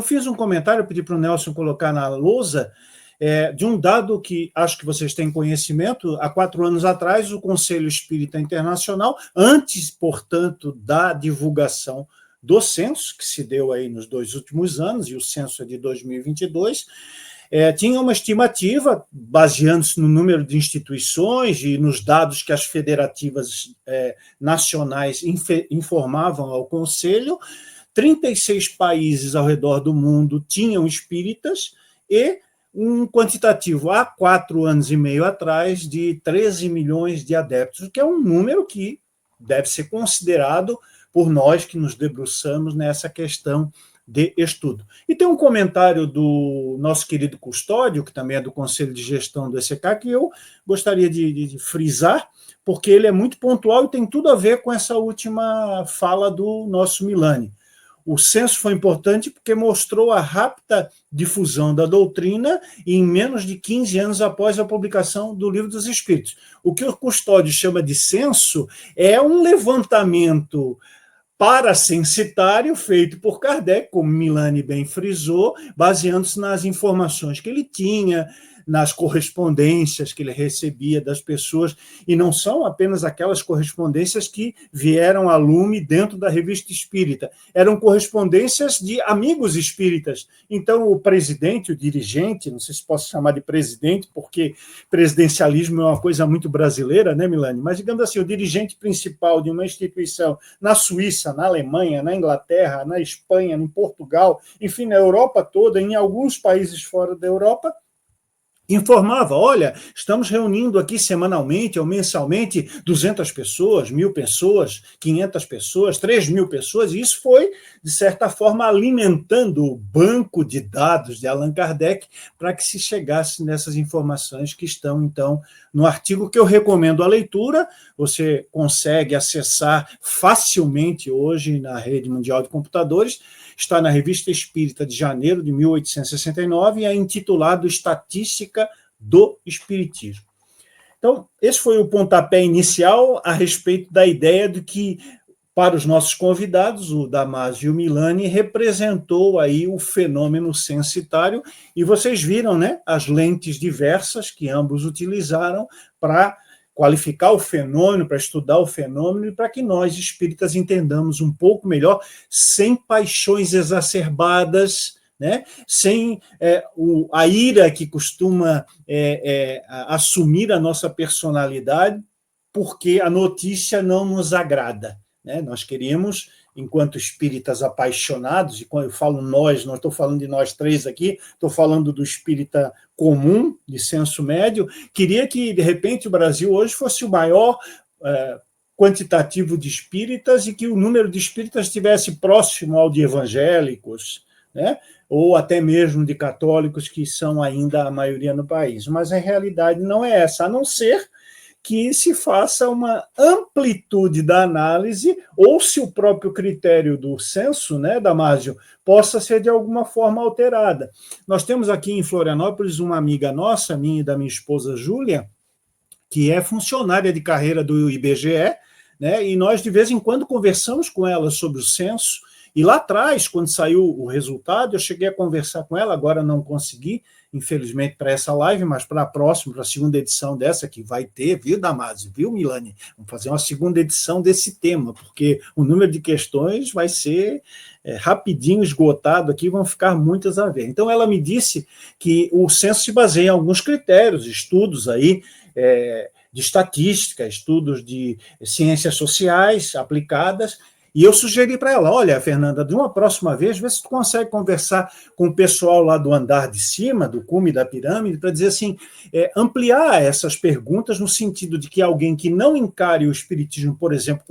Eu fiz um comentário, eu pedi para o Nelson colocar na lousa, de um dado que acho que vocês têm conhecimento. Há 4 anos atrás, o Conselho Espírita Internacional, antes, portanto, da divulgação do censo, que se deu aí nos 2 últimos anos, e o censo é de 2022, tinha uma estimativa, baseando-se no número de instituições e nos dados que as federativas nacionais informavam ao Conselho. 36 países ao redor do mundo tinham espíritas e um quantitativo, há 4 anos e meio atrás, de 13 milhões de adeptos, o que é um número que deve ser considerado por nós que nos debruçamos nessa questão de estudo. E tem um comentário do nosso querido Custódio, que também é do Conselho de Gestão do ECK, que eu gostaria de frisar, porque ele é muito pontual e tem tudo a ver com essa última fala do nosso Milani. O censo foi importante porque mostrou a rápida difusão da doutrina em menos de 15 anos após a publicação do Livro dos Espíritos. O que o Custódio chama de censo é um levantamento paracensitário feito por Kardec, como Milani bem frisou, baseando-se nas informações que ele tinha, nas correspondências que ele recebia das pessoas, e não são apenas aquelas correspondências que vieram a lume dentro da Revista Espírita, eram correspondências de amigos espíritas. Então, o presidente, o dirigente, não sei se posso chamar de presidente, porque presidencialismo é uma coisa muito brasileira, né, Milani? Mas, digamos assim, o dirigente principal de uma instituição na Suíça, na Alemanha, na Inglaterra, na Espanha, em Portugal, enfim, na Europa toda, em alguns países fora da Europa, informava: olha, estamos reunindo aqui semanalmente ou mensalmente 200 pessoas, 1.000 pessoas, 500 pessoas, 3.000 pessoas, e isso foi, de certa forma, alimentando o banco de dados de Allan Kardec para que se chegasse nessas informações que estão, então, no artigo que eu recomendo a leitura. Você consegue acessar facilmente hoje na Rede Mundial de Computadores. Está na Revista Espírita de janeiro de 1869 e é intitulado Estatística do Espiritismo. Então, esse foi o pontapé inicial a respeito da ideia de que, para os nossos convidados, o Damasio e o Milani, representou aí o fenômeno censitário, e vocês viram, né, as lentes diversas que ambos utilizaram para qualificar o fenômeno, para estudar o fenômeno e para que nós, espíritas, entendamos um pouco melhor, sem paixões exacerbadas, né? Sem a ira que costuma assumir a nossa personalidade, porque a notícia não nos agrada, né? Nós queremos, enquanto espíritas apaixonados, e quando eu falo nós, não estou falando de nós 3 aqui, estou falando do espírita comum, de senso médio, queria que, de repente, o Brasil hoje fosse o maior quantitativo de espíritas e que o número de espíritas estivesse próximo ao de evangélicos, né? Ou até mesmo de católicos, que são ainda a maioria no país. Mas a realidade não é essa, a não ser que se faça uma amplitude da análise, ou se o próprio critério do censo, né, Damásio, possa ser de alguma forma alterada. Nós temos aqui em Florianópolis uma amiga nossa, minha e da minha esposa Júlia, que é funcionária de carreira do IBGE, né, e nós de vez em quando conversamos com ela sobre o censo, e lá atrás, quando saiu o resultado, eu cheguei a conversar com ela, agora não consegui, infelizmente, para essa live, mas para a próxima, para a segunda edição dessa, que vai ter, viu, Damásio, viu, Milani? Vamos fazer uma segunda edição desse tema, porque o número de questões vai ser rapidinho esgotado aqui, vão ficar muitas a ver. Então, ela me disse que o censo se baseia em alguns critérios, estudos aí, de estatística, estudos de ciências sociais aplicadas. E eu sugeri para ela: olha, Fernanda, de uma próxima vez, vê se tu consegue conversar com o pessoal lá do andar de cima, do cume da pirâmide, para dizer assim, ampliar essas perguntas no sentido de que alguém que não encare o espiritismo, por exemplo,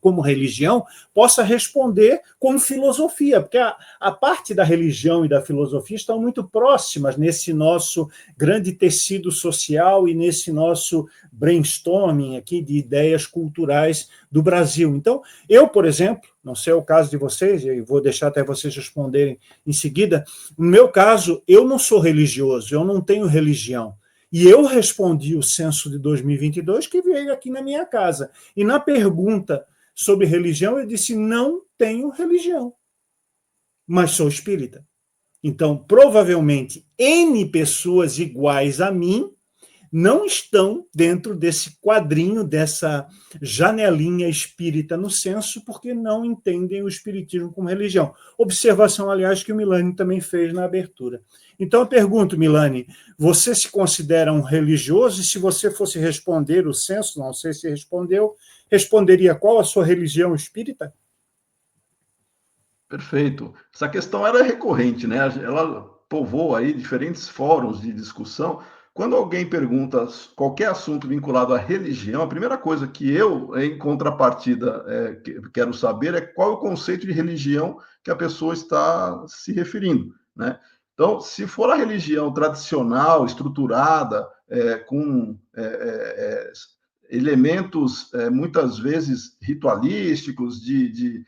como religião, possa responder como filosofia, porque a parte da religião e da filosofia estão muito próximas nesse nosso grande tecido social e nesse nosso brainstorming aqui de ideias culturais do Brasil. Então, eu, por exemplo, não sei o caso de vocês, e vou deixar até vocês responderem em seguida, no meu caso, eu não sou religioso, eu não tenho religião. E eu respondi o censo de 2022 que veio aqui na minha casa. E na pergunta sobre religião, eu disse: não tenho religião, mas sou espírita. Então, provavelmente, N pessoas iguais a mim não estão dentro desse quadrinho, dessa janelinha espírita no censo, porque não entendem o espiritismo como religião. Observação, aliás, que o Milani também fez na abertura. Então, eu pergunto, Milani, você se considera um religioso? E se você fosse responder o censo, não sei se respondeu, responderia qual a sua religião espírita? Perfeito. Essa questão era recorrente, né? Ela povoou aí diferentes fóruns de discussão. Quando alguém pergunta qualquer assunto vinculado à religião, a primeira coisa que eu, em contrapartida, quero saber é qual é o conceito de religião que a pessoa está se referindo, né? Então, se for a religião tradicional, estruturada, com elementos muitas vezes ritualísticos, de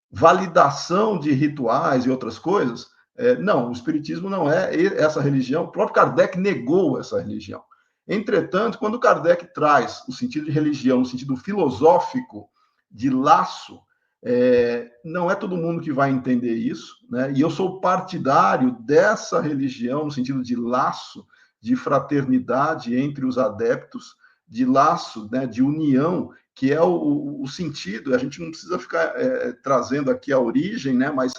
validação de rituais e outras coisas, não, o espiritismo não é essa religião. O próprio Kardec negou essa religião. Entretanto, quando Kardec traz o sentido de religião no sentido filosófico, de laço, não é todo mundo que vai entender isso, né? E eu sou partidário dessa religião no sentido de laço, de fraternidade entre os adeptos, de laço, né, de união, que é o sentido. A gente não precisa ficar trazendo aqui a origem, né, mas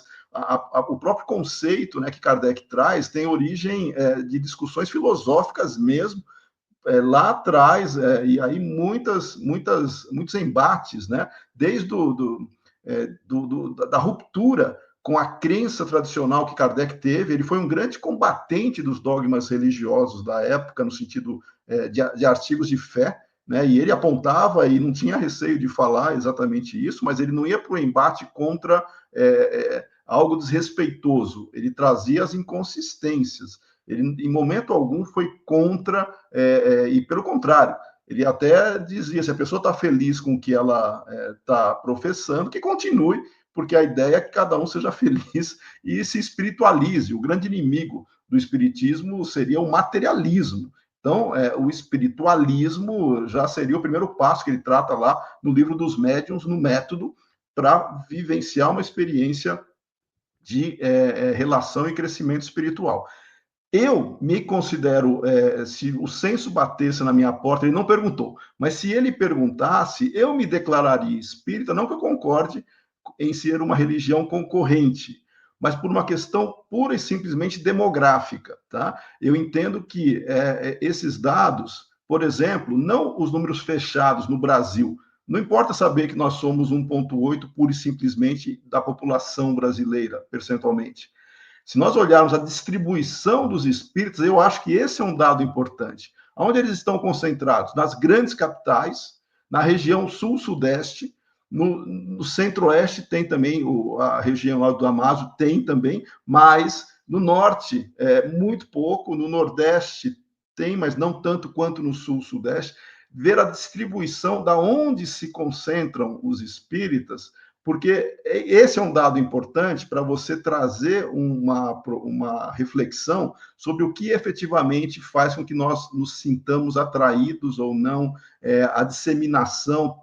o próprio conceito, né, que Kardec traz tem origem de discussões filosóficas mesmo, lá atrás, e aí muitos embates, né, desde da ruptura com a crença tradicional que Kardec teve. Ele foi um grande combatente dos dogmas religiosos da época, no sentido de artigos de fé, né? E ele apontava, e não tinha receio de falar exatamente isso, mas ele não ia para o embate contra algo desrespeitoso. Ele trazia as inconsistências. Ele, em momento algum, foi contra, e pelo contrário, ele até dizia: se a pessoa está feliz com o que ela está professando, que continue, porque a ideia é que cada um seja feliz e se espiritualize. O grande inimigo do espiritismo seria o materialismo. Então, o espiritualismo já seria o primeiro passo que ele trata lá no livro dos médiuns, no método, para vivenciar uma experiência de relação e crescimento espiritual. Eu me considero, se o censo batesse na minha porta, ele não perguntou, mas se ele perguntasse, eu me declararia espírita, não que eu concorde em ser uma religião concorrente, mas por uma questão pura e simplesmente demográfica, tá? Eu entendo que esses dados, por exemplo, não os números fechados no Brasil, não importa saber que nós somos 1,8 pura e simplesmente da população brasileira, percentualmente. Se nós olharmos a distribuição dos espíritos, eu acho que esse é um dado importante. Onde eles estão concentrados? Nas grandes capitais, na região sul-sudeste, no centro-oeste tem também, a região lá do Amazo tem também, mas no norte muito pouco, no nordeste tem, mas não tanto quanto no sul-sudeste. Ver a distribuição da onde se concentram os espíritas, porque esse é um dado importante para você trazer uma reflexão sobre o que efetivamente faz com que nós nos sintamos atraídos ou não, a disseminação,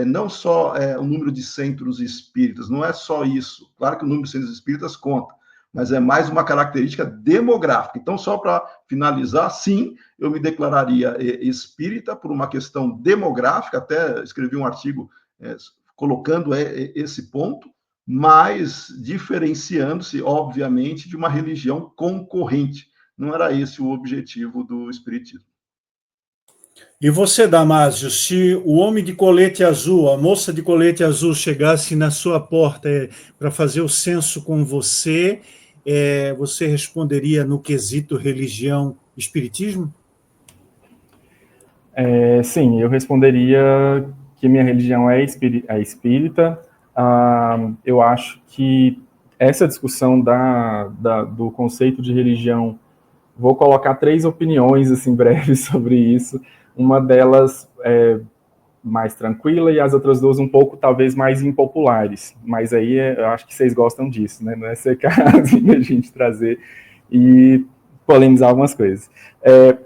não só o número de centros espíritas, não é só isso. Claro que o número de centros espíritas conta, mas é mais uma característica demográfica. Então, só para finalizar, sim, eu me declararia espírita por uma questão demográfica, até escrevi um artigo colocando esse ponto, mas diferenciando-se, obviamente, de uma religião concorrente. Não era esse o objetivo do espiritismo. E você, Damásio, se o homem de colete azul, a moça de colete azul chegasse na sua porta para fazer o censo com você, você responderia no quesito religião, espiritismo? Sim, eu responderia que minha religião é espírita. Eu acho que essa discussão do conceito de religião, vou colocar 3 opiniões assim breves sobre isso. Uma delas é mais tranquila e as outras 2 um pouco, talvez, mais impopulares. Mas aí eu acho que vocês gostam disso, né? Não é secar assim, a gente trazer e polemizar algumas coisas.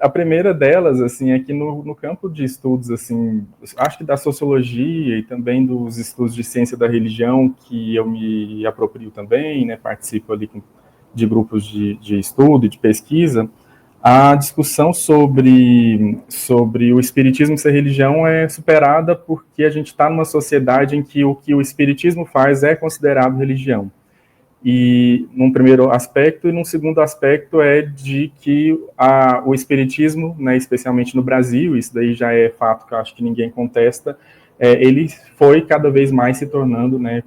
A primeira delas, assim, é que no campo de estudos, assim, acho que da sociologia e também dos estudos de ciência da religião, que eu me aproprio também, né? Participo ali com de grupos de estudo e de pesquisa, a discussão sobre o espiritismo ser religião é superada porque a gente está numa sociedade em que o espiritismo faz é considerado religião. E num primeiro aspecto, e num segundo aspecto é de que o espiritismo, né, especialmente no Brasil, isso daí já é fato que eu acho que ninguém contesta, ele foi cada vez mais se tornando, né,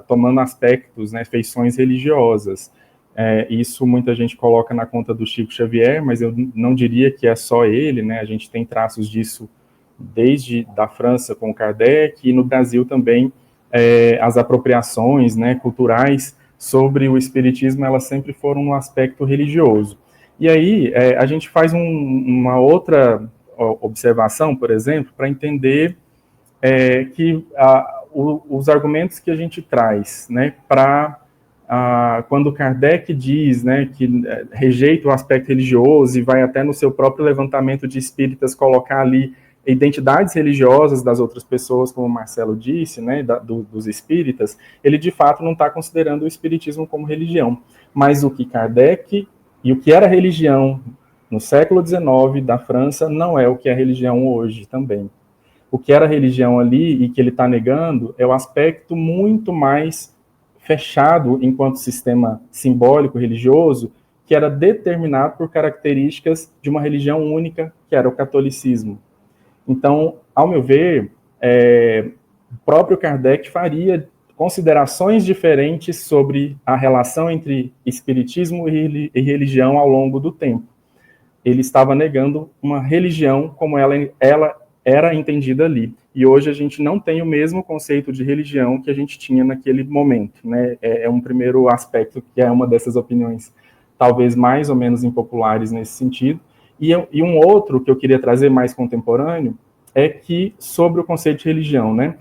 tomando aspectos, né, feições religiosas. Isso muita gente coloca na conta do Chico Xavier, mas eu não diria que é só ele, né? A gente tem traços disso desde da França com Kardec e no Brasil também as apropriações, né, culturais sobre o espiritismo, elas sempre foram um aspecto religioso. E aí a gente faz uma outra observação, por exemplo, para entender que os argumentos que a gente traz, né, para quando Kardec diz, né, que rejeita o aspecto religioso e vai até no seu próprio levantamento de espíritas colocar ali identidades religiosas das outras pessoas, como o Marcelo disse, né, dos espíritas, ele de fato não está considerando o espiritismo como religião. Mas o que Kardec e o que era religião no século XIX da França não é o que é religião hoje também. O que era religião ali e que ele está negando é o aspecto muito mais fechado enquanto sistema simbólico religioso, que era determinado por características de uma religião única, que era o catolicismo. Então, ao meu ver, o próprio Kardec faria considerações diferentes sobre a relação entre espiritismo e religião ao longo do tempo. Ele estava negando uma religião como ela era entendida ali. E hoje a gente não tem o mesmo conceito de religião que a gente tinha naquele momento, né? É um primeiro aspecto, que é uma dessas opiniões talvez mais ou menos impopulares nesse sentido. E um outro que eu queria trazer mais contemporâneo é que sobre o conceito de religião, né?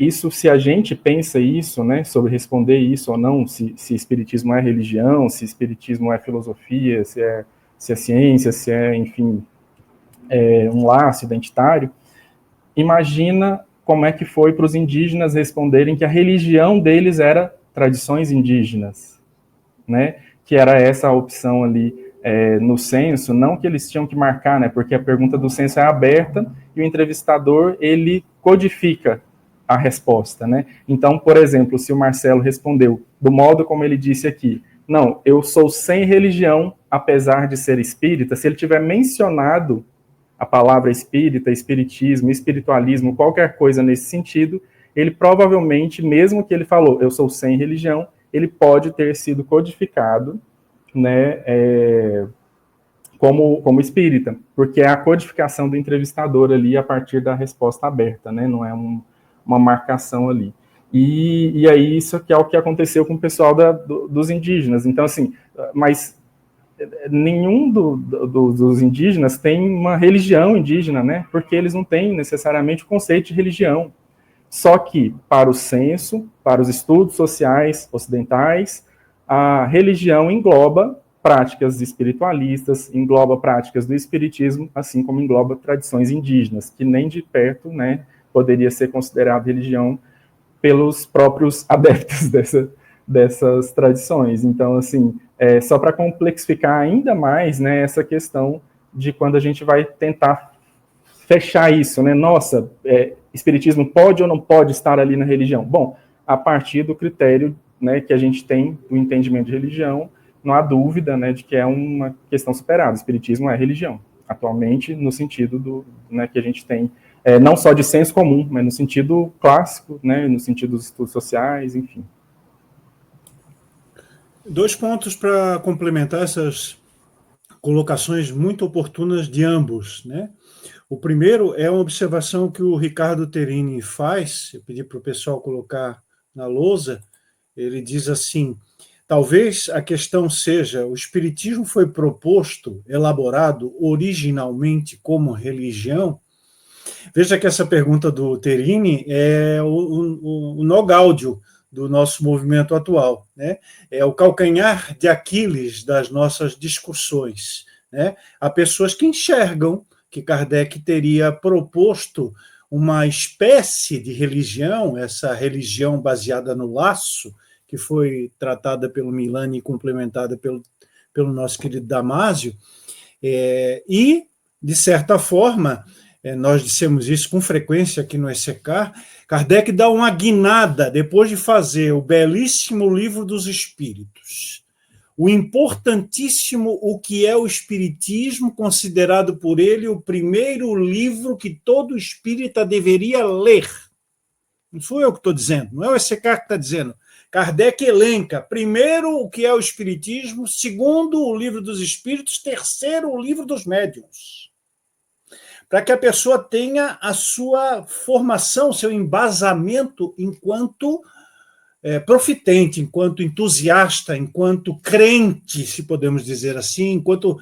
Isso, se a gente pensa isso, né, sobre responder isso ou não, se espiritismo é religião, se espiritismo é filosofia, se é ciência, se é, enfim, um laço identitário, imagina como é que foi para os indígenas responderem que a religião deles era tradições indígenas, né? Que era essa a opção ali no censo, não que eles tinham que marcar, né? Porque a pergunta do censo é aberta e o entrevistador, ele codifica a resposta, né? Então, por exemplo, se o Marcelo respondeu do modo como ele disse aqui, não, eu sou sem religião, apesar de ser espírita, se ele tiver mencionado a palavra espírita, espiritismo, espiritualismo, qualquer coisa nesse sentido, ele provavelmente, mesmo que ele falou, eu sou sem religião, ele pode ter sido codificado, né, como espírita, porque é a codificação do entrevistador ali a partir da resposta aberta, né, não é uma marcação ali. E aí isso que é o que aconteceu com o pessoal dos indígenas. Então, assim, mas nenhum dos indígenas tem uma religião indígena, né? Porque eles não têm necessariamente o conceito de religião. Só que, para o censo, para os estudos sociais ocidentais, a religião engloba práticas espiritualistas, engloba práticas do espiritismo, assim como engloba tradições indígenas, que nem de perto, né, poderia ser considerado religião pelos próprios adeptos dessas tradições. Então, assim, só para complexificar ainda mais, né, essa questão de quando a gente vai tentar fechar isso, né, nossa, espiritismo pode ou não pode estar ali na religião? Bom, a partir do critério, né, que a gente tem do entendimento de religião, não há dúvida, né, de que é uma questão superada. O espiritismo é religião, atualmente, no sentido né, que a gente tem, não só de senso comum, mas no sentido clássico, né, no sentido dos estudos sociais, enfim. 2 pontos para complementar essas colocações muito oportunas de ambos, né? O primeiro é uma observação que o Ricardo Terini faz, eu pedi para o pessoal colocar na lousa, ele diz assim, talvez a questão seja, o espiritismo foi proposto, elaborado originalmente como religião. Veja que essa pergunta do Terini é o nó gáudio do nosso movimento atual, né? É o calcanhar de Aquiles das nossas discussões, né? Há pessoas que enxergam que Kardec teria proposto uma espécie de religião, essa religião baseada no laço, que foi tratada pelo Milani e complementada pelo nosso querido Damásio, e, de certa forma, nós dissemos isso com frequência aqui no ECK, Kardec dá uma guinada depois de fazer o belíssimo Livro dos Espíritos, o importantíssimo O que é o Espiritismo, considerado por ele o primeiro livro que todo espírita deveria ler. Não sou eu que estou dizendo, não é o ECK que está dizendo. Kardec elenca, primeiro, o que é o Espiritismo, segundo, o Livro dos Espíritos, terceiro, o Livro dos Médiuns. Para que a pessoa tenha a sua formação, seu embasamento enquanto profitente, enquanto entusiasta, enquanto crente, se podemos dizer assim, enquanto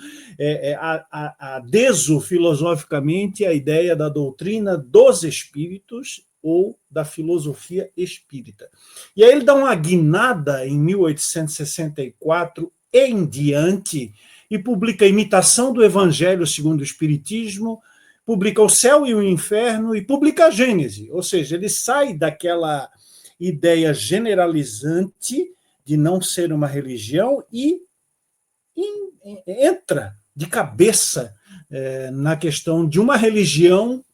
adeso filosoficamente à ideia da doutrina dos espíritos ou da filosofia espírita. E aí ele dá uma guinada em 1864 em diante e publica a Imitação do Evangelho segundo o Espiritismo, publica O Céu e o Inferno e publica a Gênese, ou seja, ele sai daquela ideia generalizante de não ser uma religião e entra de cabeça na questão de uma religião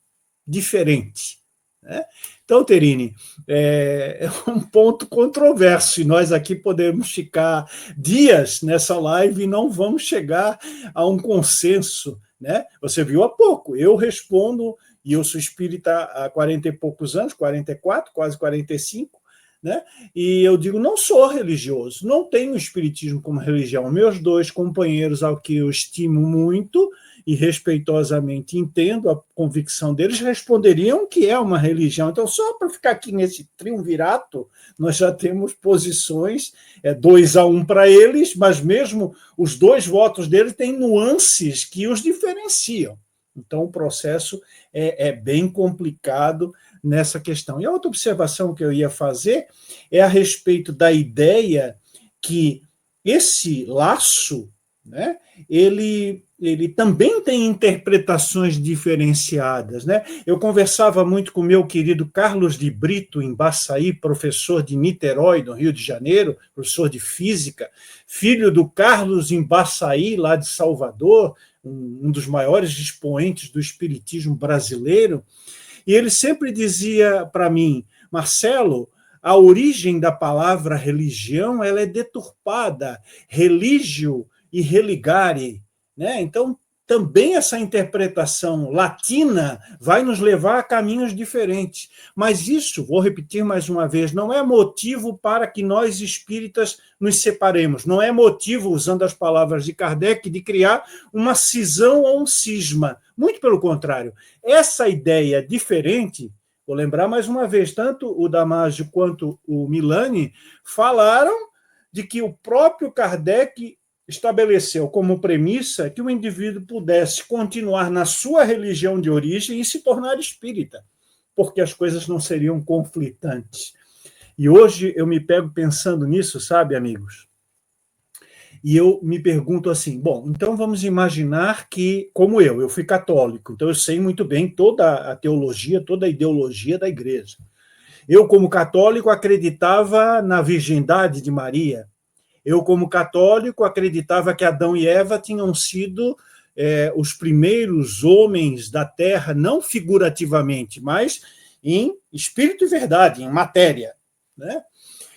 diferente. Né? Então, Terini, é um ponto controverso, e nós aqui podemos ficar dias nessa live e não vamos chegar a um consenso. Né? Você viu há pouco, eu respondo, e eu sou espírita há 40 e poucos anos, 44, quase 45, né? E eu digo, não sou religioso, não tenho o espiritismo como religião. Meus dois companheiros, ao que eu estimo muito e respeitosamente entendo a convicção deles, responderiam que é uma religião. Então, só para ficar aqui nesse triunvirato, nós já temos posições 2-1 para eles, mas mesmo os dois votos deles têm nuances que os diferenciam. Então, o processo é bem complicado nessa questão. E a outra observação que eu ia fazer é a respeito da ideia que esse laço, né, ele também tem interpretações diferenciadas. Né? Eu conversava muito com o meu querido Carlos de Brito, em Baçaí, professor de Niterói, no Rio de Janeiro, professor de física, filho do Carlos em Baçaí, lá de Salvador, um dos maiores expoentes do espiritismo brasileiro, e ele sempre dizia para mim, Marcelo, a origem da palavra religião ela é deturpada, religio e religare, né? Então, também essa interpretação latina vai nos levar a caminhos diferentes. Mas isso, vou repetir mais uma vez, não é motivo para que nós espíritas nos separemos, não é motivo, usando as palavras de Kardec, de criar uma cisão ou um cisma. Muito pelo contrário. Essa ideia diferente, vou lembrar mais uma vez, tanto o Damásio quanto o Milani falaram de que o próprio Kardec estabeleceu como premissa que o indivíduo pudesse continuar na sua religião de origem e se tornar espírita, porque as coisas não seriam conflitantes. E hoje eu me pego pensando nisso, sabe, amigos? E eu me pergunto assim, bom, então vamos imaginar que, como eu fui católico, então eu sei muito bem toda a teologia, toda a ideologia da igreja. Eu, como católico, acreditava na virgindade de Maria. Eu, como católico, acreditava que Adão e Eva tinham sido os primeiros homens da Terra, não figurativamente, mas em espírito e verdade, em matéria. Né?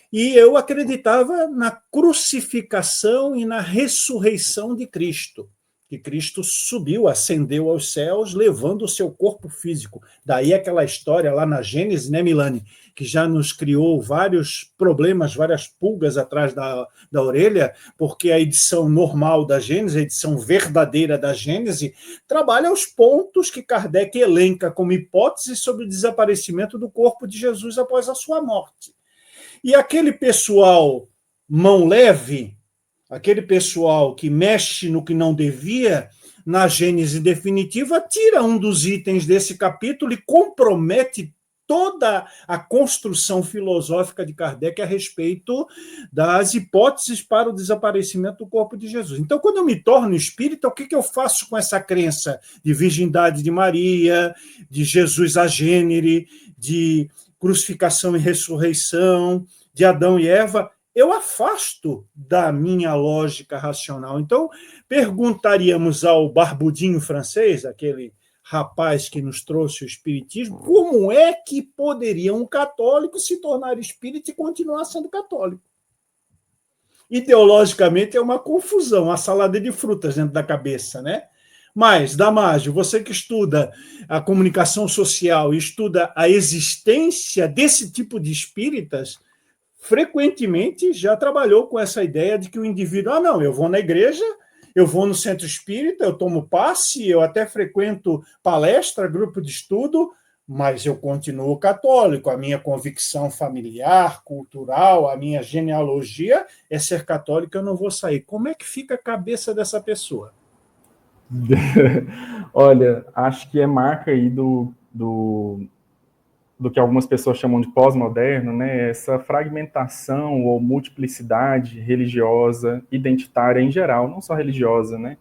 E eu acreditava na crucificação e na ressurreição de Cristo, que Cristo subiu, ascendeu aos céus, levando o seu corpo físico. Daí aquela história lá na Gênesis, né, Milani, que já nos criou vários problemas, várias pulgas atrás da orelha, porque a edição normal da Gênesis, a edição verdadeira da Gênesis, trabalha os pontos que Kardec elenca como hipótese sobre o desaparecimento do corpo de Jesus após a sua morte. E aquele pessoal mão leve, aquele pessoal que mexe no que não devia, na Gênese definitiva, tira um dos itens desse capítulo e compromete toda a construção filosófica de Kardec a respeito das hipóteses para o desaparecimento do corpo de Jesus. Então, quando eu me torno espírita, o que eu faço com essa crença de virgindade de Maria, de Jesus agênere, de crucificação e ressurreição, de Adão e Eva? eu afasto da minha lógica racional. Então, perguntaríamos ao barbudinho francês, aquele rapaz que nos trouxe o espiritismo, como é que poderia um católico se tornar espírita e continuar sendo católico? Ideologicamente é uma confusão, uma salada de frutas dentro da cabeça, né? Mas, Damásio, você que estuda a comunicação social e estuda a existência desse tipo de espíritas, frequentemente já trabalhou com essa ideia de que o indivíduo, não, eu vou na igreja, eu vou no centro espírita, eu tomo passe, eu até frequento palestra, grupo de estudo, mas eu continuo católico. A minha convicção familiar, cultural, a minha genealogia é ser católico, eu não vou sair. Como é que fica a cabeça dessa pessoa? Olha, acho que é marca aí do que algumas pessoas chamam de pós-moderno, né? Essa fragmentação ou multiplicidade religiosa, identitária em geral, não só religiosa, né?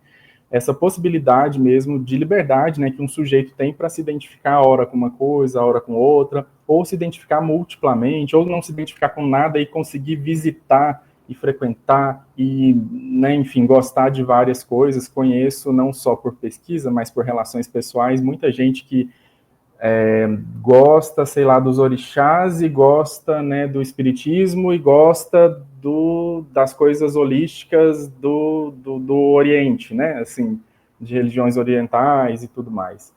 Essa possibilidade mesmo de liberdade, né, que um sujeito tem para se identificar ora com uma coisa, ora com outra, ou se identificar multiplamente, ou não se identificar com nada e conseguir visitar e frequentar e, né, enfim, gostar de várias coisas. Conheço, não só por pesquisa, mas por relações pessoais, muita gente que gosta, sei lá, dos orixás e gosta, né, do espiritismo e gosta das coisas holísticas do Oriente, né, assim, de religiões orientais e tudo mais.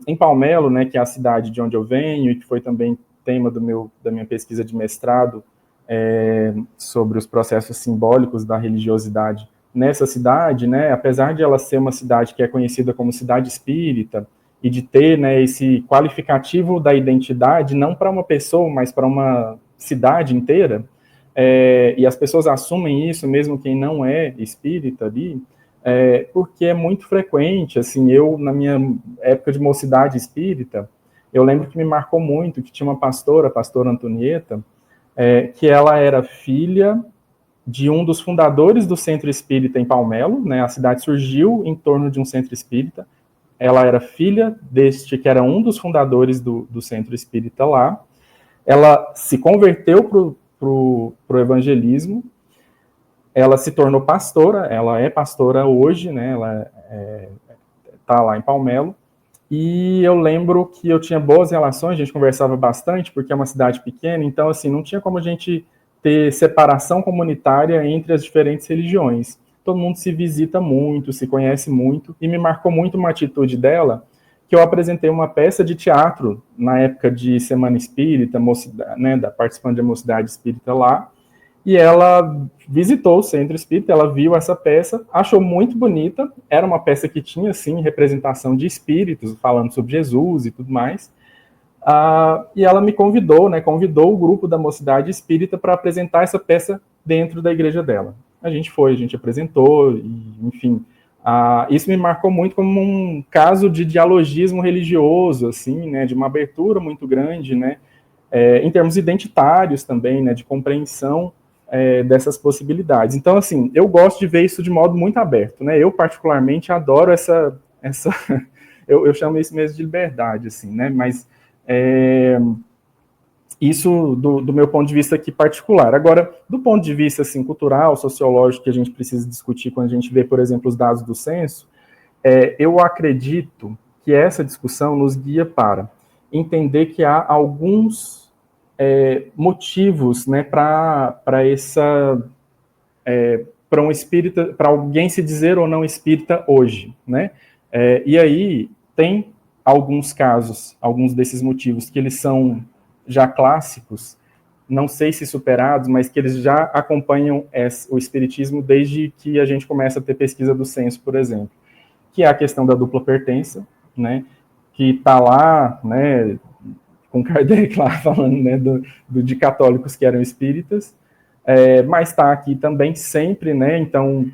Em Palmelo, né, que é a cidade de onde eu venho e que foi também tema da minha pesquisa de mestrado sobre os processos simbólicos da religiosidade nessa cidade, né, apesar de ela ser uma cidade que é conhecida como cidade espírita, e de ter, né, esse qualificativo da identidade, não para uma pessoa, mas para uma cidade inteira, e as pessoas assumem isso, mesmo quem não é espírita ali, porque é muito frequente, assim, eu, na minha época de mocidade espírita, eu lembro que me marcou muito, que tinha uma pastora, a pastora Antonieta, que ela era filha de um dos fundadores do Centro Espírita em Palmelo, né, a cidade surgiu em torno de um centro espírita. Ela era filha deste, que era um dos fundadores do Centro Espírita lá. Ela se converteu para o evangelismo. Ela se tornou pastora. Ela é pastora hoje, né? Ela está lá em Palmelo. E eu lembro que eu tinha boas relações, a gente conversava bastante, porque é uma cidade pequena, então, assim, não tinha como a gente ter separação comunitária entre as diferentes religiões. Todo mundo se visita muito, se conhece muito, e me marcou muito uma atitude dela, que eu apresentei uma peça de teatro na época de Semana Espírita, né, participando da Mocidade Espírita lá, e ela visitou o Centro Espírita, ela viu essa peça, achou muito bonita, era uma peça que tinha, sim, representação de espíritos, falando sobre Jesus e tudo mais, e ela me convidou, né, convidou o grupo da Mocidade Espírita para apresentar essa peça dentro da igreja dela. A gente apresentou, e, enfim, isso me marcou muito como um caso de dialogismo religioso, assim, né, de uma abertura muito grande, né, em termos identitários também, né, de compreensão dessas possibilidades. Então, assim, eu gosto de ver isso de modo muito aberto, né, eu particularmente adoro essa eu chamo isso mesmo de liberdade, assim, né, mas isso do meu ponto de vista aqui particular. Agora, do ponto de vista assim, cultural, sociológico, que a gente precisa discutir quando a gente vê, por exemplo, os dados do censo, eu acredito que essa discussão nos guia para entender que há alguns motivos, né, para um espírita, para alguém se dizer ou não espírita hoje, né? E aí tem alguns casos, alguns desses motivos que eles são já clássicos, não sei se superados, mas que eles já acompanham o espiritismo desde que a gente começa a ter pesquisa do censo, por exemplo, que é a questão da dupla pertença, né, que está lá, né, com Kardec lá falando, né, de católicos que eram espíritas, mas está aqui também sempre, né, então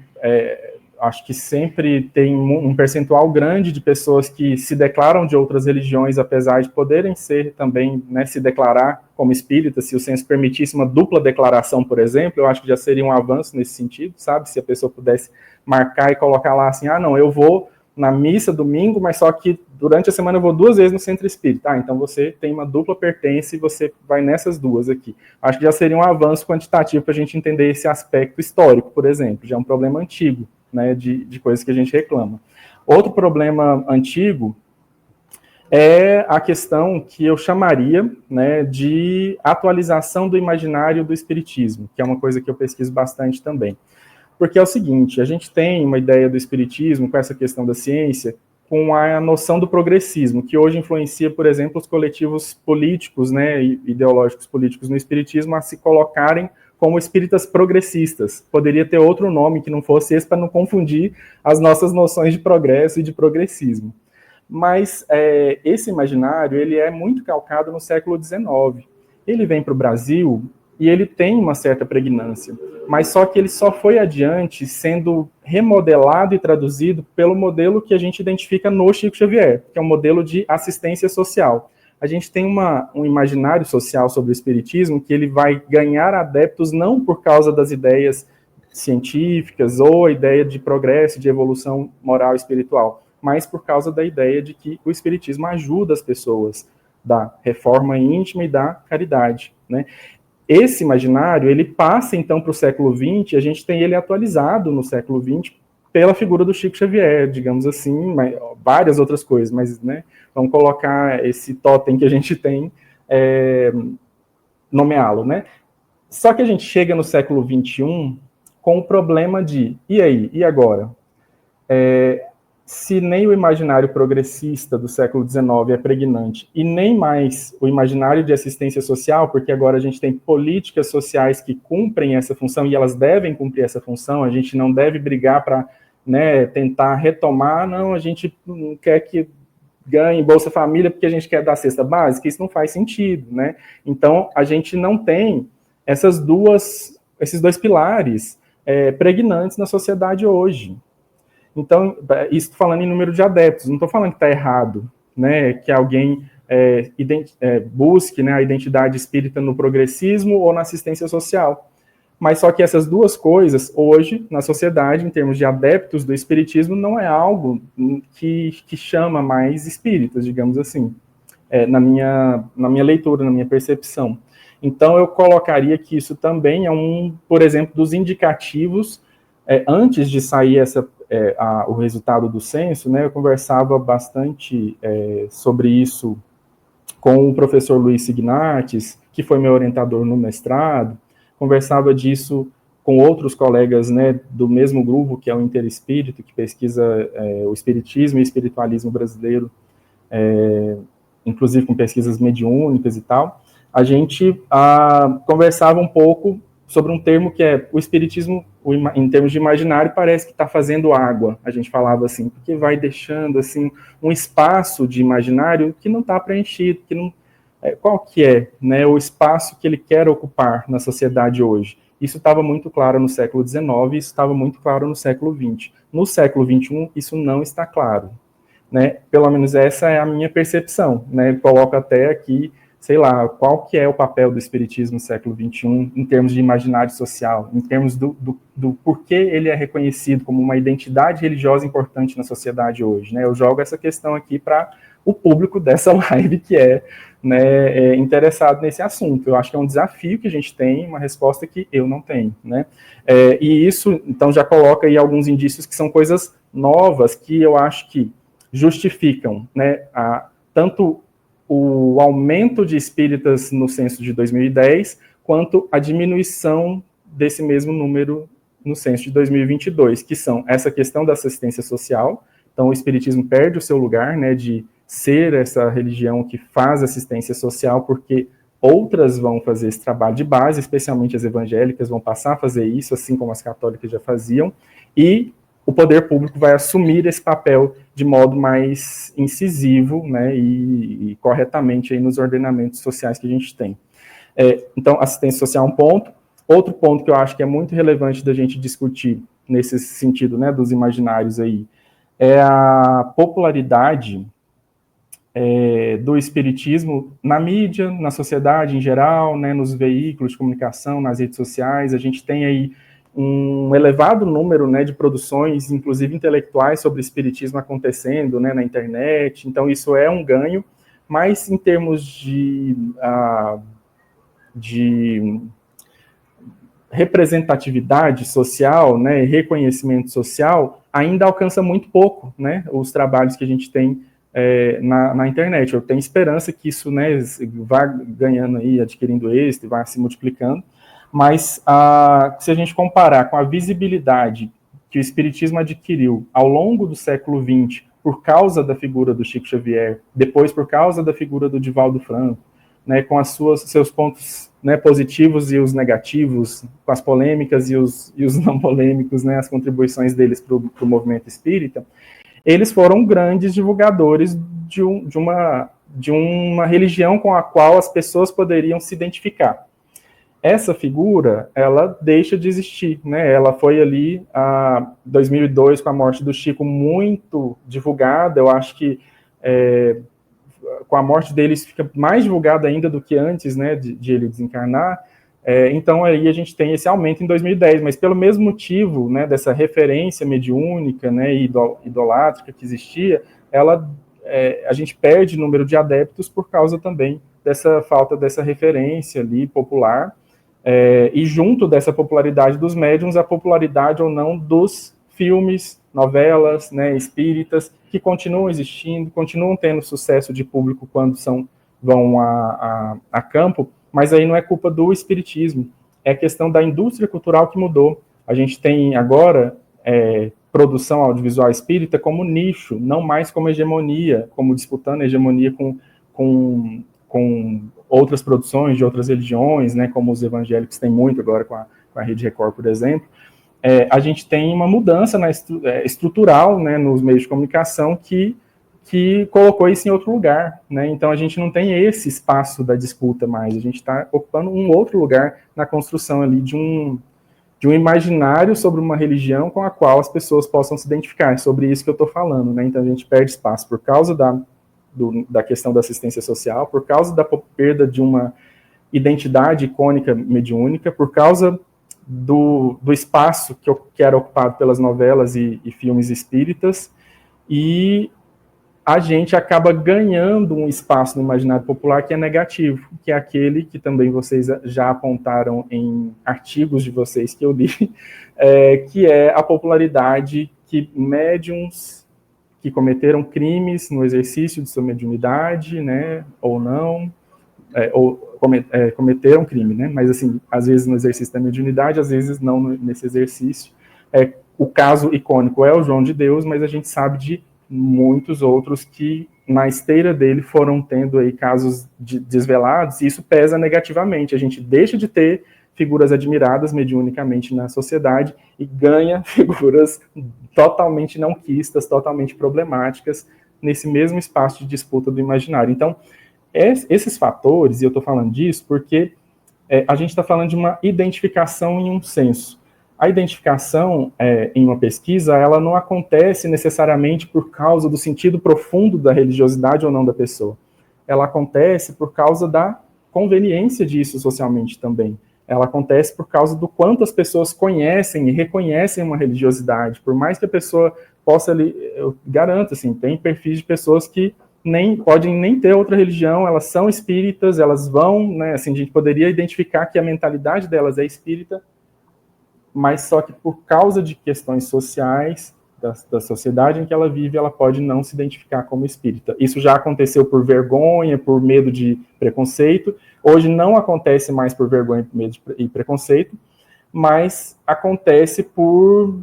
acho que sempre tem um percentual grande de pessoas que se declaram de outras religiões, apesar de poderem ser também, né, se declarar como espíritas. Se o censo permitisse uma dupla declaração, por exemplo, eu acho que já seria um avanço nesse sentido, sabe? Se a pessoa pudesse marcar e colocar lá assim, não, eu vou na missa domingo, mas só que durante a semana eu vou 2 vezes no centro espírita. Então você tem uma dupla pertença e você vai nessas 2 aqui. Acho que já seria um avanço quantitativo para a gente entender esse aspecto histórico, por exemplo. Já é um problema antigo, né, de coisas que a gente reclama. Outro problema antigo é a questão que eu chamaria, né, de atualização do imaginário do espiritismo, que é uma coisa que eu pesquiso bastante também. Porque é o seguinte, a gente tem uma ideia do espiritismo com essa questão da ciência, com a noção do progressismo, que hoje influencia, por exemplo, os coletivos políticos, né, ideológicos políticos no espiritismo, a se colocarem como espíritas progressistas. Poderia ter outro nome que não fosse esse, para não confundir as nossas noções de progresso e de progressismo. Mas esse imaginário, ele é muito calcado no século XIX. Ele vem para o Brasil e ele tem uma certa pregnância, mas só que ele só foi adiante sendo remodelado e traduzido pelo modelo que a gente identifica no Chico Xavier, que é um modelo de assistência social. A gente tem um imaginário social sobre o espiritismo que ele vai ganhar adeptos não por causa das ideias científicas ou a ideia de progresso, de evolução moral e espiritual, mas por causa da ideia de que o espiritismo ajuda as pessoas da reforma íntima e da caridade, né? Esse imaginário, ele passa, então, para o século XX, e a gente tem ele atualizado no século XX pela figura do Chico Xavier, digamos assim, várias outras coisas, mas, né, vamos colocar esse totem que a gente tem, nomeá-lo, né? Só que a gente chega no século XXI com o problema de, e aí, e agora? Se nem o imaginário progressista do século XIX é pregnante, e nem mais o imaginário de assistência social, porque agora a gente tem políticas sociais que cumprem essa função, e elas devem cumprir essa função, a gente não deve brigar para, né, tentar retomar, não, a gente não quer que ganhe Bolsa Família porque a gente quer dar cesta básica, isso não faz sentido, né? Então, a gente não tem esses 2 pilares pregnantes na sociedade hoje. Então, isso falando em número de adeptos, não estou falando que está errado, né, que alguém busque, né, a identidade espírita no progressismo ou na assistência social. Mas só que essas 2 coisas, hoje, na sociedade, em termos de adeptos do espiritismo, não é algo que chama mais espíritas, digamos assim, na minha leitura, na minha percepção. Então, eu colocaria que isso também é por exemplo, dos indicativos, antes de sair o resultado do censo, né, eu conversava bastante sobre isso com o professor Luiz Signatis, que foi meu orientador no mestrado, conversava disso com outros colegas, né, do mesmo grupo, que é o Interespírito, que pesquisa o espiritismo e espiritualismo brasileiro, inclusive com pesquisas mediúnicas e tal. A gente conversava um pouco sobre um termo que é o espiritismo, em termos de imaginário, parece que está fazendo água, a gente falava assim, porque vai deixando assim um espaço de imaginário que não está preenchido, que não, qual que é, né, o espaço que ele quer ocupar na sociedade hoje. Isso estava muito claro no século XIX, isso estava muito claro no século XX. No século XXI, isso não está claro, né? Pelo menos essa é a minha percepção, né? Coloco até aqui, sei lá, qual que é o papel do espiritismo no século XXI, em termos de imaginário social, em termos do porquê ele é reconhecido como uma identidade religiosa importante na sociedade hoje, né? Eu jogo essa questão aqui para o público dessa live que né, interessado nesse assunto. Eu acho que é um desafio que a gente tem, uma resposta que eu não tenho, né? E isso, então, já coloca aí alguns indícios que são coisas novas que eu acho que justificam, né, tanto o aumento de espíritas no censo de 2010, quanto a diminuição desse mesmo número no censo de 2022, que são essa questão da assistência social. Então, o espiritismo perde o seu lugar, né, de ser essa religião que faz assistência social, porque outras vão fazer esse trabalho de base, especialmente as evangélicas vão passar a fazer isso, assim como as católicas já faziam, e o poder público vai assumir esse papel de modo mais incisivo, né, e corretamente aí nos ordenamentos sociais que a gente tem. Então, assistência social é um ponto. Outro ponto que eu acho que é muito relevante da gente discutir nesse sentido, né, dos imaginários aí, é a popularidade do espiritismo na mídia, na sociedade em geral, né, nos veículos de comunicação, nas redes sociais. A gente tem aí um elevado número, né, de produções, inclusive intelectuais, sobre espiritismo acontecendo, né, na internet. Então, isso é um ganho, mas em termos de representatividade social, né, e reconhecimento social, ainda alcança muito pouco, né, os trabalhos que a gente tem na internet. Eu tenho esperança que isso, né, vá ganhando aí, adquirindo êxito, vá se multiplicando, mas se a gente comparar com a visibilidade que o Espiritismo adquiriu ao longo do século XX, por causa da figura do Chico Xavier, depois por causa da figura do Divaldo Franco, né, com seus pontos, né, positivos e os negativos, com as polêmicas e os não polêmicos, né, as contribuições deles para o movimento espírita, eles foram grandes divulgadores de uma religião com a qual as pessoas poderiam se identificar. Essa figura, ela deixa de existir, né? Ela foi ali, em 2002, com a morte do Chico, muito divulgada. Eu acho que com a morte deles fica mais divulgado ainda do que antes, né, de ele desencarnar. Então aí a gente tem esse aumento em 2010, mas pelo mesmo motivo, né, dessa referência mediúnica, né, e idolátrica que existia, a gente perde número de adeptos por causa também dessa falta dessa referência ali popular, e junto dessa popularidade dos médiuns, a popularidade ou não dos filmes, novelas, né, espíritas, que continuam existindo, continuam tendo sucesso de público quando vão a campo, mas aí não é culpa do espiritismo, é questão da indústria cultural que mudou. A gente tem agora produção audiovisual espírita como nicho, não mais como hegemonia, como disputando a hegemonia com outras produções de outras religiões, né, como os evangélicos têm muito agora com a Rede Record, por exemplo. A gente tem uma mudança estrutural, né, nos meios de comunicação que colocou isso em outro lugar, né? Então a gente não tem esse espaço da disputa mais, a gente está ocupando um outro lugar na construção ali de um imaginário sobre uma religião com a qual as pessoas possam se identificar. É sobre isso que eu estou falando, né? Então a gente perde espaço por causa da questão da assistência social, por causa da perda de uma identidade icônica mediúnica, por causa do espaço que era ocupado pelas novelas e filmes espíritas, e a gente acaba ganhando um espaço no imaginário popular que é negativo, que é aquele que também vocês já apontaram em artigos de vocês que eu li, que é a popularidade que médiums que cometeram crimes no exercício de sua mediunidade, né, ou não, cometeram crime, né, mas assim, às vezes no exercício da mediunidade, às vezes não nesse exercício. O caso icônico é o João de Deus, mas a gente sabe de muitos outros que na esteira dele foram tendo aí casos desvelados, e isso pesa negativamente. A gente deixa de ter figuras admiradas mediunicamente na sociedade e ganha figuras totalmente não quistas, totalmente problemáticas nesse mesmo espaço de disputa do imaginário. Então, esses fatores, e eu estou falando disso porque a gente está falando de uma identificação em um senso. A identificação em uma pesquisa, ela não acontece necessariamente por causa do sentido profundo da religiosidade ou não da pessoa. Ela acontece por causa da conveniência disso socialmente também. Ela acontece por causa do quanto as pessoas conhecem e reconhecem uma religiosidade. Por mais que a pessoa possa, eu garanto, assim, tem perfis de pessoas que podem nem ter outra religião, elas são espíritas, elas vão, né, assim, a gente poderia identificar que a mentalidade delas é espírita, mas só que por causa de questões sociais, da sociedade em que ela vive, ela pode não se identificar como espírita. Isso já aconteceu por vergonha, por medo de preconceito. Hoje não acontece mais por vergonha, medo e preconceito, mas acontece por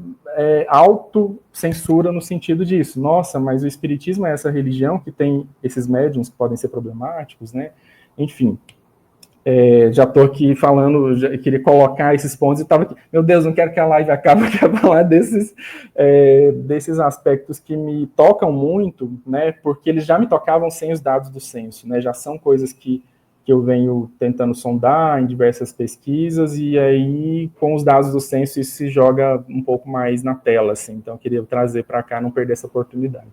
autocensura no sentido disso. Nossa, mas o espiritismo é essa religião que tem esses médiuns que podem ser problemáticos, né? Enfim. Já estou aqui falando, já queria colocar esses pontos e estava aqui, meu Deus, não quero que a live acabe, eu quero falar desses aspectos que me tocam muito, né, porque eles já me tocavam sem os dados do censo, né, já são coisas que eu venho tentando sondar em diversas pesquisas, e aí com os dados do censo isso se joga um pouco mais na tela, assim, então eu queria trazer para cá, não perder essa oportunidade.